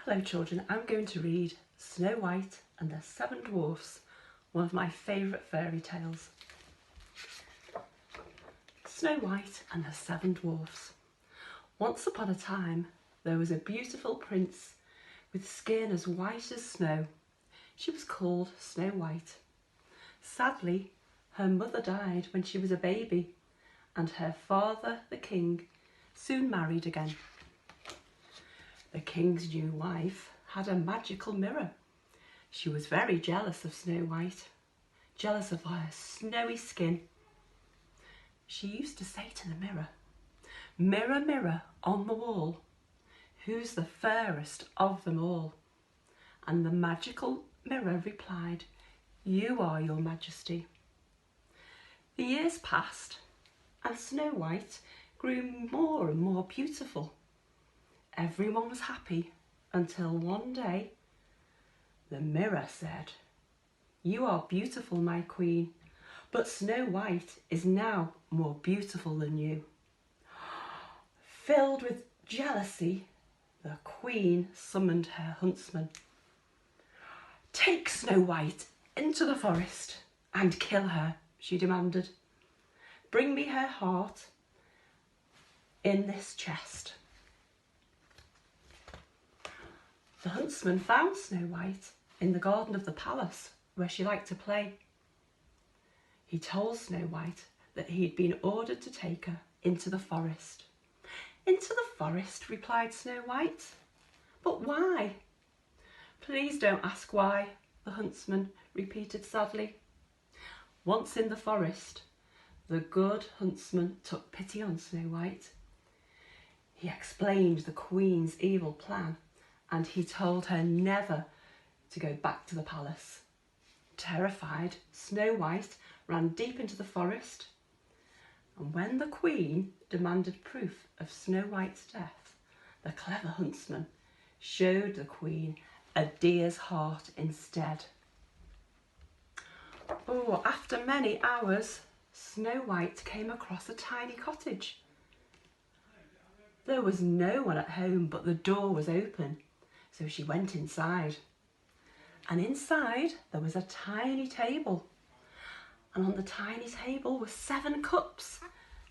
Hello children, I'm going to read Snow White and the Seven Dwarfs, one of my favourite fairy tales. Snow White and the Seven Dwarfs. Once upon a time there was a beautiful prince with skin as white as snow. She was called Snow White. Sadly, her mother died when she was a baby, and her father, the king, soon married again. The king's new wife had a magical mirror. She was very jealous of Snow White, jealous of her snowy skin. She used to say to the mirror, "Mirror, mirror on the wall, who's the fairest of them all?" And the magical mirror replied, "You are, your majesty." The years passed and Snow White grew more and more beautiful. Everyone was happy until one day the mirror said, "You are beautiful, my queen, but Snow White is now more beautiful than you." Filled with jealousy, the queen summoned her huntsman. "Take Snow White into the forest and kill her," she demanded. "Bring me her heart in this chest." The huntsman found Snow White in the garden of the palace where she liked to play. He told Snow White that he had been ordered to take her into the forest. "Into the forest?" replied Snow White. "But why?" "Please don't ask why," the huntsman repeated sadly. Once in the forest, the good huntsman took pity on Snow White. He explained the queen's evil plan, and he told her never to go back to the palace. Terrified, Snow White ran deep into the forest, and when the queen demanded proof of Snow White's death, the clever huntsman showed the queen a deer's heart instead. After many hours, Snow White came across a tiny cottage. There was no one at home, but the door was open. So she went inside, and inside there was a tiny table, and on the tiny table were 7 cups,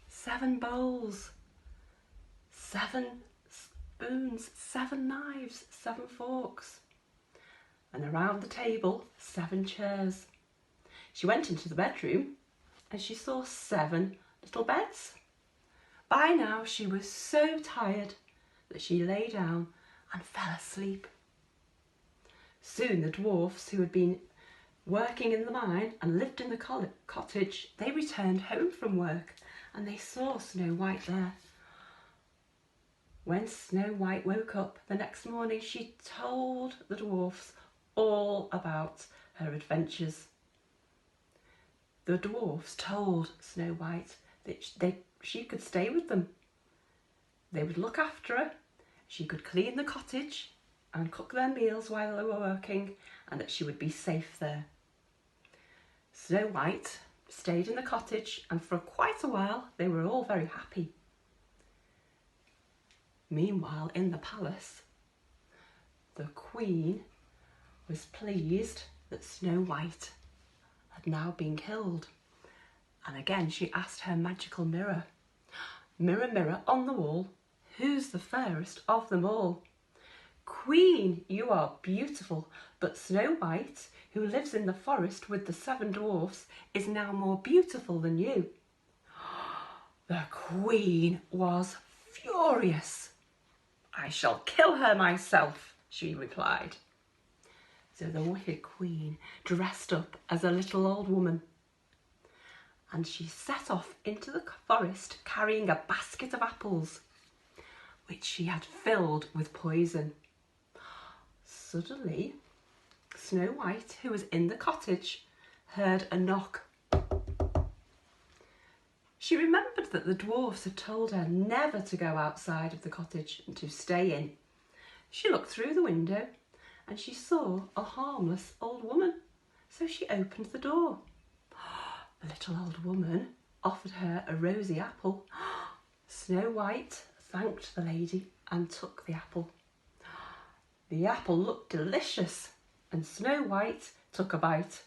7 bowls, 7 spoons, 7 knives, 7 forks, and around the table 7 chairs. She went into the bedroom and she saw 7 little beds. By now she was so tired that she lay down and fell asleep. Soon the dwarfs, who had been working in the mine and lived in the cottage, they returned home from work and they saw Snow White there. When Snow White woke up the next morning, she told the dwarfs all about her adventures. The dwarfs told Snow White that she could stay with them. They would look after her. She could clean the cottage and cook their meals while they were working, and that she would be safe there. Snow White stayed in the cottage, and for quite a while they were all very happy. Meanwhile, in the palace, the queen was pleased that Snow White had now been killed, and again she asked her magical mirror, "Mirror, mirror on the wall, who's the fairest of them all?" "Queen, you are beautiful, but Snow White, who lives in the forest with the 7 dwarfs, is now more beautiful than you." The queen was furious. "I shall kill her myself," she replied. So the wicked queen dressed up as a little old woman, and she set off into the forest carrying a basket of apples, which she had filled with poison. Suddenly, Snow White, who was in the cottage, heard a knock. She remembered that the dwarfs had told her never to go outside of the cottage and to stay in. She looked through the window and she saw a harmless old woman, so she opened the door. The little old woman offered her a rosy apple. Snow White thanked the lady and took the apple. The apple looked delicious and Snow White took a bite.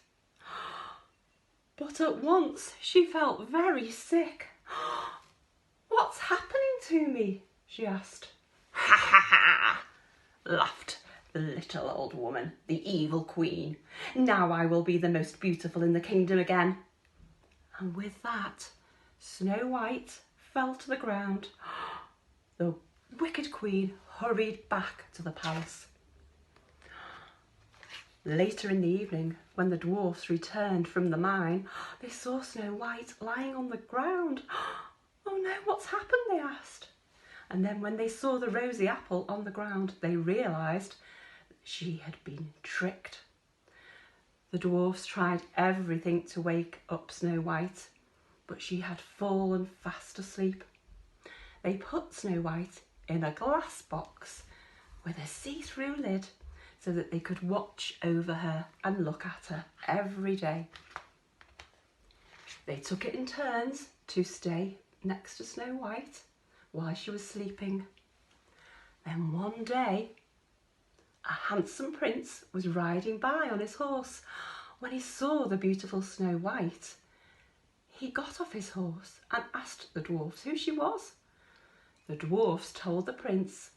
But at once she felt very sick. "What's happening to me?" she asked. "Ha ha ha!" laughed the little old woman, the evil queen. "Now I will be the most beautiful in the kingdom again." And with that, Snow White fell to the ground. The wicked queen hurried back to the palace. Later in the evening, when the dwarfs returned from the mine, they saw Snow White lying on the ground. "Oh no, what's happened?" they asked. And then when they saw the rosy apple on the ground, they realised she had been tricked. The dwarfs tried everything to wake up Snow White, but she had fallen fast asleep. They put Snow White in a glass box with a see-through lid so that they could watch over her and look at her every day. They took it in turns to stay next to Snow White while she was sleeping. Then one day, a handsome prince was riding by on his horse. When he saw the beautiful Snow White, he got off his horse and asked the dwarfs who she was. The dwarfs told the prince